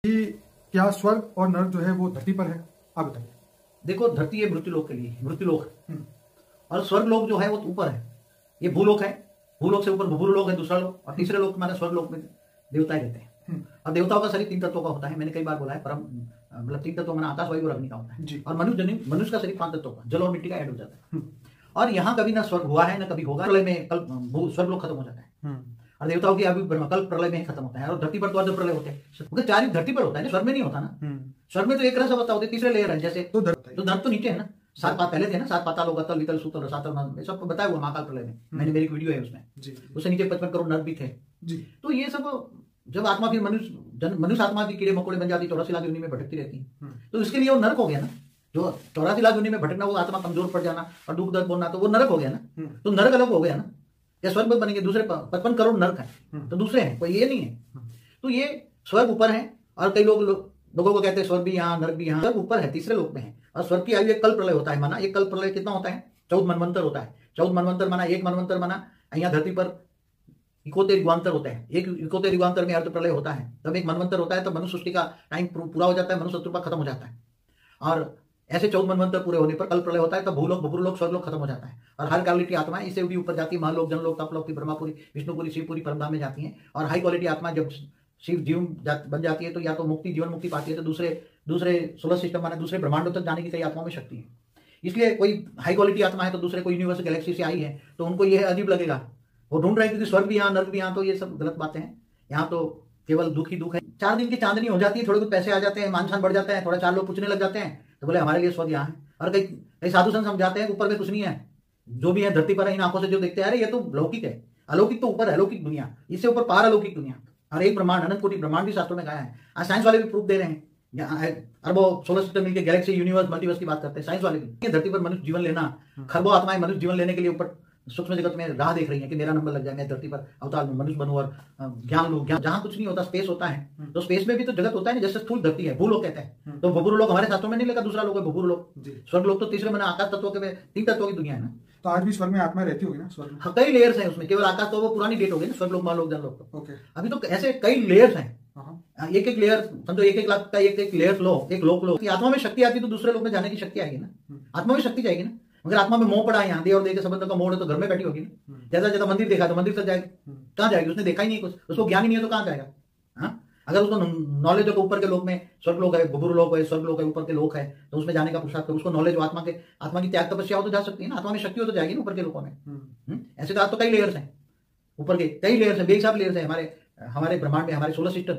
कि क्या स्वर्ग और नरक जो है वो धरती पर है? आप बताइए। देखो, धरती है मृत्युलोक के लिए, मृत्युलोक है, और स्वर्ग लोक जो है वो ऊपर है। ये भूलोक है, भूलोक से ऊपर भूभुर लोक है दूसरा लोक, और तीसरे लोक माने स्वर्ग लोक में देवता रहते हैं। और देवताओं का शरीर 3 तत्वों का होता है। मैंने कई बार बोला है, परम मतलब 3 तत्वों माना आकाश, वायु और अग्नि का होता है। और मनुष्य का शरीर 5 तत्वों का, जल और मिट्टी का ऐड हो जाता है। और यहाँ कभी ना स्वर्ग हुआ है ना कभी होगा। प्रलय में कल स्वर्ग लोक खत्म हो जाता है, और देवताओं की अभी कल प्रलय में ही खत्म होता है। और धरती पर तो अर्ध प्रलय होते हैं, क्योंकि 4 धरती पर होता है, स्वर्ग में नहीं होता ना। स्वर्ग में तो एक रस अवस्था होती है, तीसरे लेयर है। जैसे तो नर्क तो नीचे है ना, 7 पात पहले थे ना, 7 पाताल, अतल, वितल, सुतल, रसातल, सब बताया हुआ महाकाल प्रलय में। मैंने मेरी एक वीडियो है उसमें, उससे नीचे 55 करोड़ नर्क भी थे। तो ये सब जब आत्मा फिर मनुष्य आत्मा की कीड़े मकोड़े बन जाती, 84 लाख योनि में भटकती रहती है, तो इसके लिए वो नरक हो गया ना। जो 84 लाख योनि में भटकना, वो आत्मा कमजोर पड़ जाना और दुख दर्द बोलना, तो वो नरक हो गया ना। तो नरक अलग हो गया ना, या स्वर्ग बनेंगे दूसरे 55 करोड़ नरक है, तो दूसरे हैं, कोई ये नहीं है। तो ये स्वर्ग ऊपर है, और कई लोगों को कहते हैं स्वर्ग भी यहाँ, नरक भी यहाँ। स्वर्ग ऊपर है, तीसरे लोक में है। और स्वर्ग की आयु एक कल प्रलय होता है माना। एक कल प्रलय कितना होता है? 14 मनवंतर होता है। 14 मनवंतर माना, एक मनवंतर माना यहाँ धरती पर 71 युगांतर होते हैं। एक 71 युगांतर में अर्ध प्रलय होता है, तब एक मनवंतर होता है, तब मनुष्य सृष्टि का टाइम पूरा हो जाता है, मनुष्य शत्रुपा खत्म हो जाता है। और ऐसे 14 मनवंतर पूरे होने पर कल प्रलय होता है, तब भूलोक, भूपुरलोक, स्वर्गलोक खत्म हो जाता है। और हर क्वालिटी आत्मा इससे भी ऊपर जाती है, महालोक, जनलोक, तपलोक, ब्रह्मापुरी, विष्णुपुरी, शिवपुरी, परमधाम में जाती है। और हाई क्वालिटी आत्मा जब शिव जीव बन जाती है, तो या तो मुक्ति, जीवन मुक्ति पाती है, तो दूसरे सोलर सिस्टम माने दूसरे ब्रह्मांडों तक जाने की कई आत्माओं में शक्ति है। इसलिए कोई हाई क्वालिटी आत्मा है तो दूसरे कोई यूनिवर्स गैलेक्सी से आई है, तो उनको यह अजीब लगेगा, वो ढूंढ रहे हैं, क्योंकि स्वर्ग भी यहाँ, नर्क भी यहाँ। तो ये सब गलत बातें हैं। यहाँ तो केवल दुख ही दुख है। 4 दिन की चांदनी हो जाती है, थोड़े कुछ पैसे आ जाते हैं, मान सम्मान बढ़ जाते हैं, थोड़ा 4 लोग पूछने लग जाते हैं, तो बोले हमारे लिए स्वर्ग यहाँ है। और कई साधु संत समझाते हैं ऊपर में कुछ नहीं है, जो भी है धरती पर है, इन आंखों से जो देखते हैं, अरे ये तो लौकिक है, अलौकिक तो ऊपर है, अलौकिक दुनिया, इससे ऊपर पार अलौकिक दुनिया। और एक ब्रह्मांड, अनंत कोटि ब्रह्मांड भी शास्त्रों में कहा है। आज साइंस वाले भी प्रूफ दे रहे हैं, अरबों सोलर सिस्टम मिलकर गैलेक्सी, यूनिवर्स, मल्टीवर्स की बात करते हैं साइंस वाले भी। धरती पर मनुष्य जीवन लेना, खरबों आत्माएं मनुष्य जीवन लेने के लिए ऊपर सूक्ष्म जगत में राह देख रही है कि मेरा नंबर लग जाए, मैं धरती पर अवतार लूं, मनुष्य बनूं और ज्ञान लूं। ज्ञान जहां कुछ नहीं होता, स्पेस होता है, तो स्पेस में भी तो जगत होता है ना। जैसे स्थूल धरती है, भूलोक कहते हैं, तो भूपुर लोक हमारे शास्त्रों में नहीं लिखा, दूसरा लोक है भूपुर लोक। स्वर्ग लोक तो तीसरे मैंने आकाश तत्वों के 3 तत्वों की दुनिया है ना। तो आज भी स्वर्ग में आत्मा रहती होगी ना? स्वर्ग हाँ, कई लेयर्स हैं उसमें, केवल आकाश तो वो पुरानी डेट हो गई ना, स्वर्ग लोक, महालोक, जनलोक। अभी तो ऐसे कई लेयर्स हैं, एक एक लेयर समझो, 1-1 लाख का एक लेयर लो, एक लोक लो। आत्मा में शक्ति आती तो दूसरे लोक में जाने की शक्ति आएगी ना, आत्मा में शक्ति जाएगी ना। अगर आत्मा में मोह पड़ा है, यहाँ दे और दे के संबंध का मोह है, तो घर में बैठी होगी ना। ज्यादा मंदिर देखा तो मंदिर तक जाएगी, कहाँ जाएगी? उसने देखा ही नहीं कुछ, उसको ज्ञान ही नहीं है, तो कहाँ जाएगा? हाँ, अगर उसको नॉलेज हो तो ऊपर के लोक में स्वर्ग लोक है, भूपुर लोक है, स्वर्ग लोक है, ऊपर के लोक है, तो उसमें जाने का पुरुषार्थ करो। उसको नॉलेज हो, आत्मा की त्याग तपस्या हो तो जा सकती है ना। आत्मा में शक्ति हो तो जाएगी ना ऊपर के लोकों में। ऐसे तो कई लेयर्स हैं, ऊपर के कई लेयर्स हैं, बेहिसाब लेयर्स हैं हमारे ब्रह्मांड में, हमारे सोलर सिस्टम।